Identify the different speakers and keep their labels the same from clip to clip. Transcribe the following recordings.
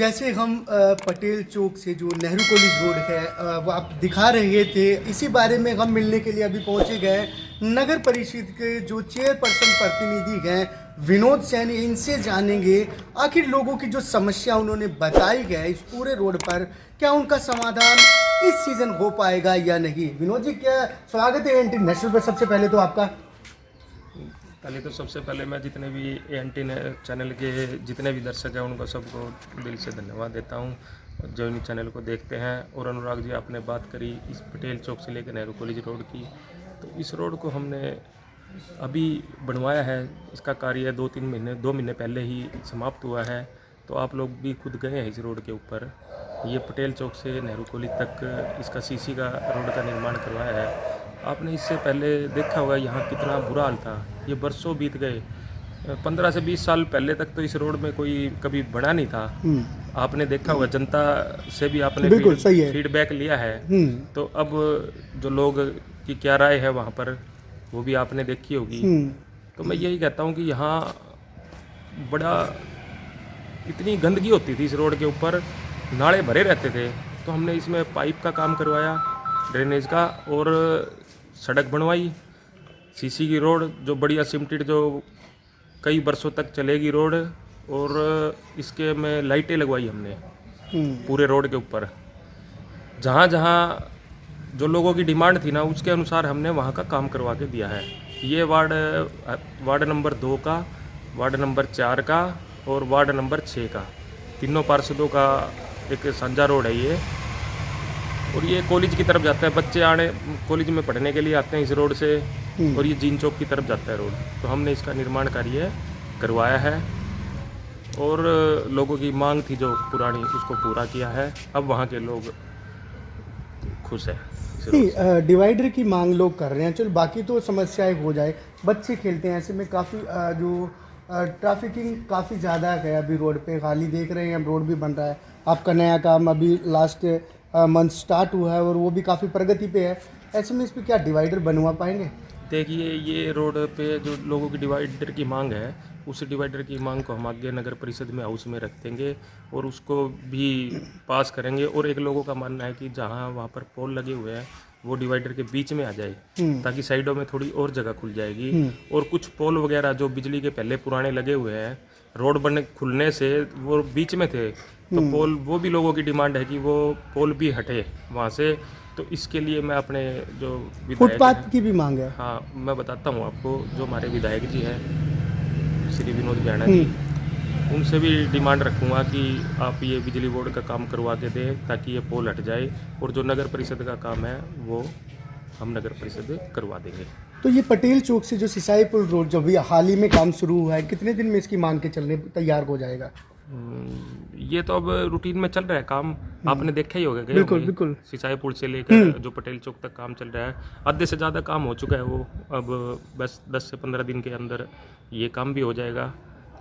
Speaker 1: जैसे हम पटेल चौक से जो नेहरू कॉलेज रोड है वो आप दिखा रहे थे, इसी बारे में हम मिलने के लिए अभी पहुंचे गए नगर परिषद के जो चेयरपर्सन प्रतिनिधि हैं विनोद सैनी। इनसे जानेंगे आखिर लोगों की जो समस्या उन्होंने बताई है इस पूरे रोड पर, क्या उनका समाधान इस सीजन हो पाएगा या नहीं। विनोद जी, क्या स्वागत है एंटी नेशनल पर। सबसे पहले तो आपका
Speaker 2: सबसे पहले मैं जितने भी एंटी चैनल के जितने भी दर्शक हैं उनको सबको दिल से धन्यवाद देता हूं जो इन चैनल को देखते हैं। और अनुराग जी, आपने बात करी इस पटेल चौक से लेकर नेहरू कॉलेज रोड की, तो इस रोड को हमने अभी बनवाया है। इसका कार्य 2 महीने पहले ही समाप्त हुआ है। तो आप लोग भी खुद गए हैं इस रोड के ऊपर। ये पटेल चौक से नेहरू कॉलेज तक इसका सीसी का रोड का निर्माण करवाया है। आपने इससे पहले देखा होगा यहाँ कितना बुरा हाल था। ये बरसों बीत गए, 15 से 20 साल पहले तक तो इस रोड में कोई कभी बना नहीं था। आपने देखा होगा, जनता से भी आपने फीडबैक लिया है। तो अब जो लोग की क्या राय है वहाँ पर वो भी आपने देखी होगी। तो मैं यही कहता हूँ कि यहाँ बड़ा इतनी गंदगी होती थी इस रोड के ऊपर, नाले भरे रहते थे। तो हमने इसमें पाइप का काम करवाया, ड्रेनेज का, और सड़क बनवाई, सीसी की रोड जो बढ़िया सिमटेड जो कई बरसों तक चलेगी रोड, और इसके में लाइटें लगवाई हमने पूरे रोड के ऊपर। जहाँ जहाँ जो लोगों की डिमांड थी ना उसके अनुसार हमने वहाँ का काम करवा के दिया है। ये वार्ड नंबर 2 का, वार्ड नंबर 4 का और वार्ड नंबर 6 का, तीनों पार्षदों का एक साझा रोड है ये। और ये कॉलेज की तरफ जाता है, बच्चे आने कॉलेज में पढ़ने के लिए आते हैं इस रोड से, और ये जीन चौक की तरफ जाता है रोड। तो हमने इसका निर्माण कार्य करवाया है और लोगों की मांग थी जो पुरानी, उसको पूरा किया है। अब वहाँ के लोग खुश हैं।
Speaker 1: डिवाइडर की मांग लोग कर रहे हैं, चलो बाकी तो समस्याएं हो जाए। बच्चे खेलते हैं, ऐसे में काफ़ी जो ट्रैफिकिंग काफ़ी ज़्यादा है अभी रोड पे। खाली देख रहे हैं, रोड भी बन रहा है। आपका नया काम अभी लास्ट मंथ स्टार्ट हुआ है और वो भी काफ़ी प्रगति पे है। ऐसे में इस पर क्या डिवाइडर बनवा पाएंगे?
Speaker 2: देखिए, ये रोड पे जो लोगों की डिवाइडर की मांग है, उस डिवाइडर की मांग को हम आगे नगर परिषद में हाउस में रख देंगे और उसको भी पास करेंगे। और एक लोगों का मानना है कि जहाँ वहाँ पर पोल लगे हुए हैं वो डिवाइडर के बीच में आ जाए, ताकि साइडों में थोड़ी और जगह खुल जाएगी। और कुछ पोल वगैरह जो बिजली के पहले पुराने लगे हुए हैं, रोड बनने खुलने से वो बीच में थे, तो पोल, वो भी लोगों की डिमांड है कि वो पोल भी हटे वहाँ से। तो इसके लिए मैं अपने जो
Speaker 1: फुटपाथ की भी मांग है।
Speaker 2: हाँ, मैं बताता हूँ आपको, जो हमारे विधायक जी हैं श्री विनोद बैना जी, उनसे भी डिमांड रखूँगा कि आप ये बिजली बोर्ड का काम करवा के दें ताकि ये पोल हट जाए। और जो नगर परिषद का काम है वो हम नगर परिषद करवा देंगे।
Speaker 1: तो ये पटेल चौक से जो सिसाई पुल रोड जो भी हाल ही में काम शुरू हुआ है, कितने दिन में इसकी मान के चलने तैयार हो जाएगा?
Speaker 2: ये तो अब रूटीन में चल रहा है काम, आपने देखा ही होगा।
Speaker 1: बिल्कुल।
Speaker 2: सिंचाई पुल से लेकर जो पटेल चौक तक काम चल रहा है, आधे से ज़्यादा काम हो चुका है वो। अब बस 10 से 15 दिन के अंदर ये काम भी हो जाएगा।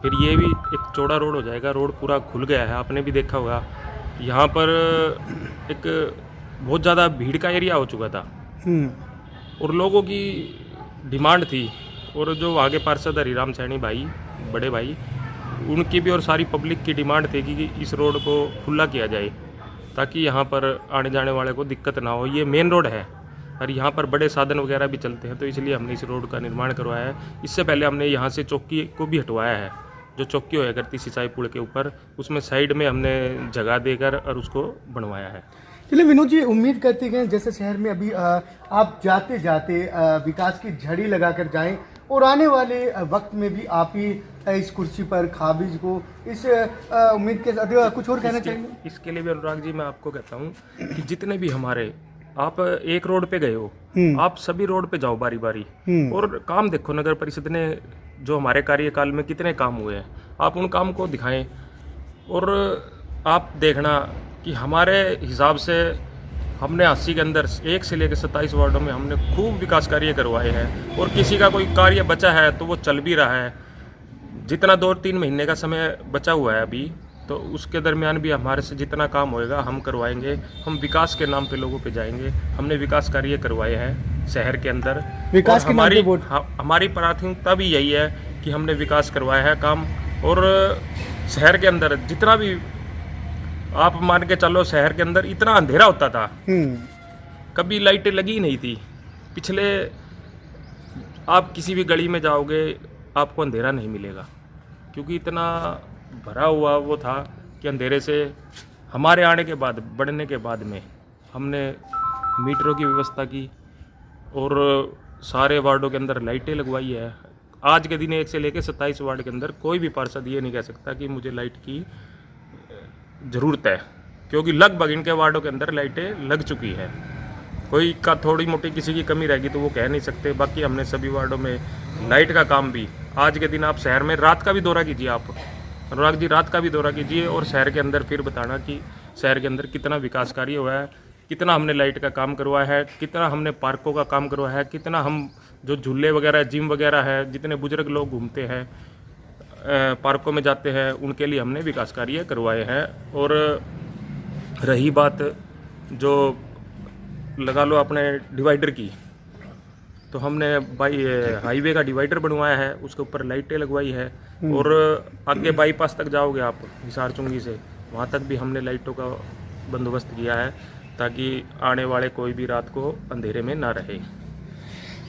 Speaker 2: फिर ये भी एक चौड़ा रोड हो जाएगा। रोड पूरा खुल गया है, आपने भी देखा होगा। यहाँ पर एक बहुत ज़्यादा भीड़ का एरिया हो चुका था और लोगों की डिमांड थी। और जो आगे पार्षद हरिराम सैनी भाई, बड़े भाई, उनकी भी और सारी पब्लिक की डिमांड थी कि इस रोड को खुला किया जाए ताकि यहाँ पर आने जाने वाले को दिक्कत ना हो। ये मेन रोड है और यहाँ पर बड़े साधन वगैरह भी चलते हैं, तो इसलिए हमने इस रोड का निर्माण करवाया है। इससे पहले हमने यहाँ से चौकी को भी हटवाया है, जो चौकी होया करती सिंचाई पुल के ऊपर, उसमें साइड में हमने जगह देकर और उसको बनवाया है।
Speaker 1: चलिए विनोद जी, उम्मीद करते हैं जैसे शहर में अभी आप जाते जाते विकास की झड़ी लगाकर जाएं और आने वाले वक्त में भी आप ही इस कुर्सी पर काबिज को इस उम्मीद के साथ कुछ और कहना चाहेंगे?
Speaker 2: इसके लिए भी अनुराग जी मैं आपको कहता हूँ कि जितने भी हमारे, आप एक रोड पे गए हो, आप सभी रोड पे जाओ बारी बारी और काम देखो। नगर परिषद ने जो हमारे कार्यकाल में कितने काम हुए हैं, आप उन काम को दिखाएं। और आप देखना कि हमारे हिसाब से हमने 80 के अंदर 1 से लेकर 27 वार्डों में हमने खूब विकास कार्य करवाए हैं। और किसी का कोई कार्य बचा है तो वो चल भी रहा है। जितना 2-3 महीने का समय बचा हुआ है अभी, तो उसके दरमियान भी हमारे से जितना काम होएगा हम करवाएंगे। हम विकास के नाम पे लोगों पे जाएंगे। हमने विकास कार्य करवाए हैं शहर के अंदर।
Speaker 1: विकास
Speaker 2: और हमारी प्राथमिकता भी यही है कि हमने विकास करवाया है काम। और शहर के अंदर जितना भी आप मान के चलो शहर के अंदर इतना अंधेरा होता था,
Speaker 1: हम्म।
Speaker 2: कभी लाइटें लगी ही नहीं थी। पिछले आप किसी भी गली में जाओगे आपको अंधेरा नहीं मिलेगा, क्योंकि इतना भरा हुआ वो था कि अंधेरे से हमारे आने के बाद, बढ़ने के बाद में हमने मीटरों की व्यवस्था की और सारे वार्डों के अंदर लाइटें लगवाई है। आज के दिन 1 से लेकर 27 वार्ड के अंदर कोई भी पार्षद ये नहीं कह सकता कि मुझे लाइट की ज़रूरत है, क्योंकि लगभग इनके वार्डों के अंदर लाइटें लग चुकी है। कोई का थोड़ी मोटी किसी की कमी रहेगी तो वो कह नहीं सकते। बाकी हमने सभी वार्डों में लाइट का काम भी, आज के दिन आप शहर में रात का भी दौरा कीजिए, आप अनुराग जी रात का भी दौरा कीजिए और शहर के अंदर फिर बताना कि शहर के अंदर कितना विकास कार्य हुआ है, कितना हमने लाइट का काम करवाया है, कितना हमने पार्कों का काम करवाया है, कितना हम जो झूले वगैरह, जिम वगैरह है, जितने बुजुर्ग लोग घूमते हैं पार्कों में जाते हैं, उनके लिए हमने विकास कार्य करवाए हैं। और रही बात जो लगा लो अपने डिवाइडर की, तो हमने हाईवे का डिवाइडर बनवाया है, उसके ऊपर लाइटें लगवाई है। और आगे बाईपास तक जाओगे आप हिसार चुंगी से, वहाँ तक भी हमने लाइटों का बंदोबस्त किया है ताकि आने वाले कोई भी रात को अंधेरे में ना रहे।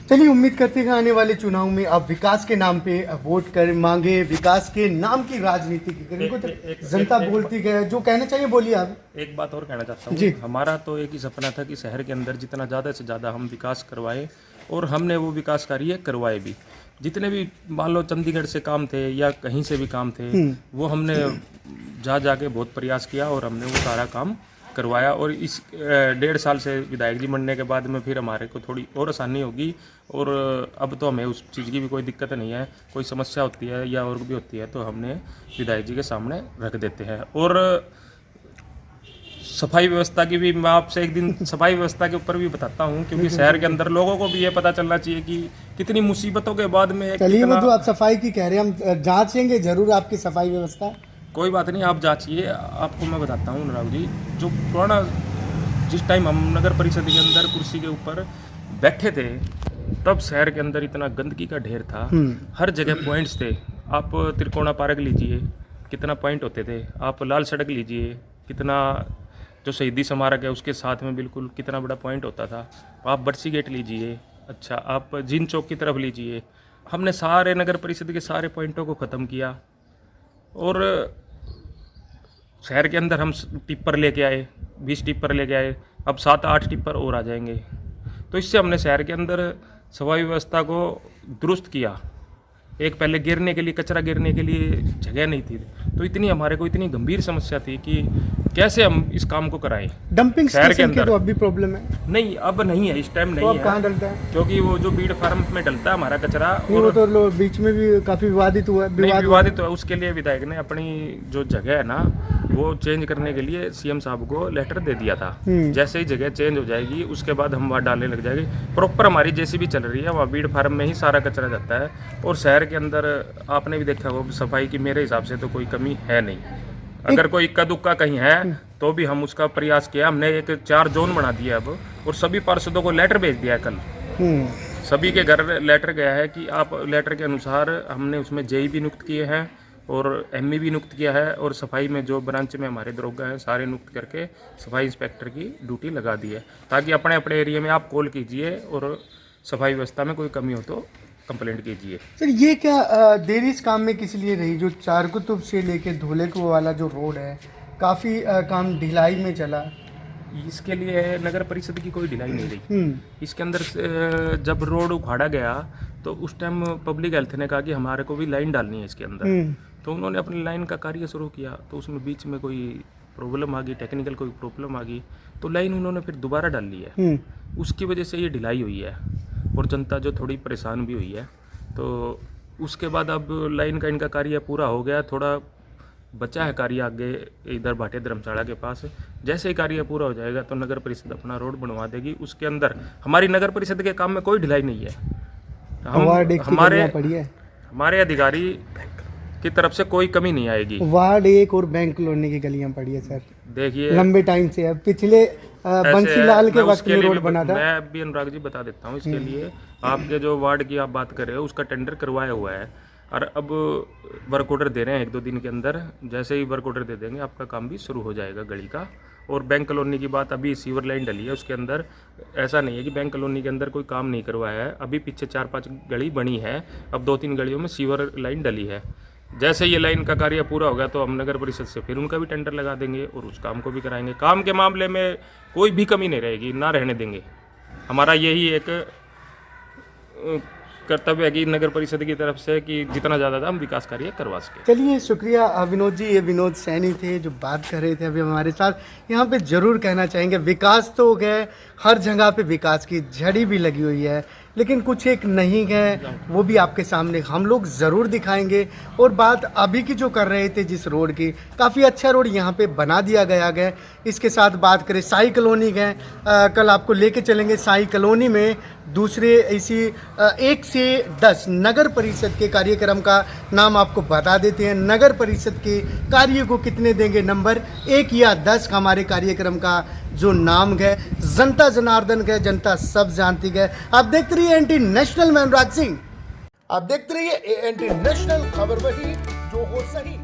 Speaker 1: चलिए, उम्मीद करते हैं आने वाले चुनाव में आप विकास के नाम पे वोट कर मांगे, विकास के नाम की राजनीति की करें। इनको तो जनता बोलती है, जो कहना चाहिए बोलिए आप।
Speaker 2: एक बात और कहना चाहता हूँ,
Speaker 1: जी।
Speaker 2: हमारा तो एक ही सपना था कि शहर के अंदर जितना ज़्यादा से ज़्यादा हम विकास करवाएं, और हमने वो विकास कार्य करवाए भी। जितने भी मान लो चंडीगढ़ से काम थे या कहीं से भी काम थे, वो हमने जाके बहुत प्रयास किया और हमने वो सारा काम करवाया। और इस 1.5 साल से विधायक जी बनने के बाद में फिर हमारे को थोड़ी और आसानी होगी, और अब तो हमें उस चीज़ की भी कोई दिक्कत नहीं है। कोई समस्या होती है या और भी होती है तो हमने विधायक जी के सामने रख देते हैं। और सफाई व्यवस्था की भी मैं आपसे एक दिन सफाई व्यवस्था के ऊपर भी बताता हूँ, क्योंकि शहर के अंदर लोगों को भी ये पता चलना चाहिए कि कितनी मुसीबतों के बाद में
Speaker 1: चलिए, वो जो आप सफाई की कह रहे हैं, हम जांचेंगे जरूर आपकी सफाई व्यवस्था।
Speaker 2: कोई बात नहीं, आप जांचिए। आपको मैं बताता हूँ अनुराग जी, जो पुराना जिस टाइम हम नगर परिषद के अंदर कुर्सी के ऊपर बैठे थे, तब शहर के अंदर इतना गंदगी का ढेर था। हर जगह पॉइंट्स थे। आप त्रिकोणा पार्क लीजिए, कितना पॉइंट होते थे। आप लाल सड़क लीजिए, कितना जो शहीदी स्मारक है उसके साथ में बिल्कुल कितना बड़ा पॉइंट होता था। आप बरसी गेट लीजिए, अच्छा आप जीन चौक की तरफ लीजिए। हमने सारे नगर परिषद के सारे पॉइंटों को ख़त्म किया और शहर के अंदर हम टिप्पर लेके आए, 20 टिप्पर लेके आए, अब 7-8 टिप्पर और आ जाएंगे। तो इससे हमने शहर के अंदर सफाई व्यवस्था को दुरुस्त किया। एक पहले गिरने के लिए, कचरा गिरने के लिए जगह नहीं थी, तो इतनी हमारे को इतनी गंभीर समस्या थी कि कैसे हम इस काम को कराएं।
Speaker 1: डंपिंग
Speaker 2: शहर के
Speaker 1: स्टेशन की
Speaker 2: अंदर
Speaker 1: तो अब भी प्रॉब्लम है।
Speaker 2: नहीं, अब नहीं है, इस टाइम
Speaker 1: तो
Speaker 2: नहीं
Speaker 1: अब
Speaker 2: है।
Speaker 1: कहाँ डलता है?
Speaker 2: क्योंकि वो जो बीड़ फार्म में डलता है हमारा कचरा,
Speaker 1: नहीं, वो तो बीच में भी काफी विवादित हुआ।
Speaker 2: विवादित हुआ। उसके लिए विधायक ने अपनी जो जगह है ना, वो चेंज करने के लिए सीएम साहब को लेटर दे दिया था। जैसे ही जगह चेंज हो जाएगी उसके बाद हम वहाँ डालने लग जाएंगे। प्रॉपर हमारी जेसीबी चल रही है, वहाँ बीड़ फार्म में ही सारा कचरा जाता है। और शहर के अंदर आपने भी देखा होगा, सफाई की मेरे हिसाब से तो कोई कमी है नहीं। अगर कोई इक्का दुक्का कहीं है तो भी हम उसका प्रयास किया। हमने एक 4 जोन बना दिया अब, और सभी पार्षदों को लेटर भेज दिया है कल। सभी के घर लेटर गया है कि आप लेटर के अनुसार हमने उसमें जेई भी नियुक्त किए हैं और एमई भी नियुक्त किया है, और सफाई में जो ब्रांच में हमारे दरोगा हैं सारे नियुक्त करके सफाई इंस्पेक्टर की ड्यूटी लगा दी है, ताकि अपने अपने एरिया में आप कॉल कीजिए और सफाई व्यवस्था में कोई कमी हो तो कंप्लेंट कीजिए।
Speaker 1: सर, ये क्या देरी इस काम में किस लिए रही? जो चार कुतुब से लेके धोलेकुआ वाला जो रोड है, काफ़ी काम ढिलाई में चला।
Speaker 2: इसके लिए नगर परिषद की कोई ढिलाई नहीं रही। इसके अंदर जब रोड उखाड़ा गया तो उस टाइम पब्लिक हेल्थ ने कहा कि हमारे को भी लाइन डालनी है इसके अंदर, तो उन्होंने अपनी लाइन का कार्य शुरू किया। तो उसमें बीच में कोई प्रॉब्लम आ गई, टेक्निकल कोई प्रॉब्लम आ गई, तो लाइन उन्होंने फिर दोबारा डाल ली है। उसकी वजह से ये ढिलाई हुई है और जनता जो थोड़ी परेशान भी हुई है। तो उसके बाद अब लाइन का इनका कार्य पूरा हो गया, थोड़ा बचा है कार्य आगे इधर भाटिया धर्मशाला के पास। जैसे ही कार्य पूरा हो जाएगा तो नगर परिषद अपना रोड बनवा देगी। उसके अंदर हमारी नगर परिषद के काम में कोई ढिलाई नहीं है। हमारे अधिकारी की तरफ से कोई कमी नहीं आएगी।
Speaker 1: वार्ड 1 और बैंक कॉलोनी की गलियां पड़ी है सर,
Speaker 2: देखिए
Speaker 1: लंबे टाइम से। अब पिछले बंसीलाल के वक्त में रोड बना था।
Speaker 2: मैं भी अनुराग जी बता देता हूँ इसके लिए। आपके जो वार्ड की आप बात कर रहे हो उसका टेंडर करवाया हुआ है। और अब वर्क ऑर्डर दे रहे हैं 1-2 दिन के अंदर। जैसे ही वर्क ऑर्डर दे देंगे आपका काम भी शुरू हो जाएगा गली का। और बैंक कॉलोनी की बात, अभी सीवर लाइन डली है, उसके अंदर ऐसा नहीं है कि बैंक कॉलोनी के अंदर कोई काम नहीं करवाया है। अभी पीछे 4-5 गली बनी है, अब 2-3 गलियों में सीवर लाइन डली है। जैसे ये लाइन का कार्य पूरा होगा तो हम नगर परिषद से फिर उनका भी टेंडर लगा देंगे और उस काम को भी कराएंगे। काम के मामले में कोई भी कमी नहीं रहेगी, ना रहने देंगे। हमारा यही एक कर्तव्य है कि नगर परिषद की तरफ से कि जितना ज़्यादा हम विकास कार्य करवा सके।
Speaker 1: चलिए, शुक्रिया विनोद जी। ये विनोद सैनी थे जो बात कर रहे थे अभी हमारे साथ। यहाँ पे ज़रूर कहना चाहेंगे, विकास तो हो गए, हर जगह पे विकास की झड़ी भी लगी हुई है, लेकिन कुछ एक नहीं है, वो भी आपके सामने हम लोग ज़रूर दिखाएंगे। और बात अभी की जो कर रहे थे जिस रोड की, काफ़ी अच्छा रोड यहाँ पे बना दिया गया है। इसके साथ बात करें साई कॉलोनी गए, कल आपको लेके चलेंगे साई कॉलोनी में दूसरे इसी 1 से 10 नगर परिषद के कार्यक्रम का नाम आपको बता देते हैं। नगर परिषद के कार्य को कितने देंगे नंबर, 1 या 10 हमारे कार्यक्रम का जो नाम है। जनता जनार्दन है, जनता सब जानती है। आप देखते रहिए एनटी नेशनल, मैं अनुराग सिंह। आप देखते रहिए एनटी नेशनल, खबर वही जो हो सही।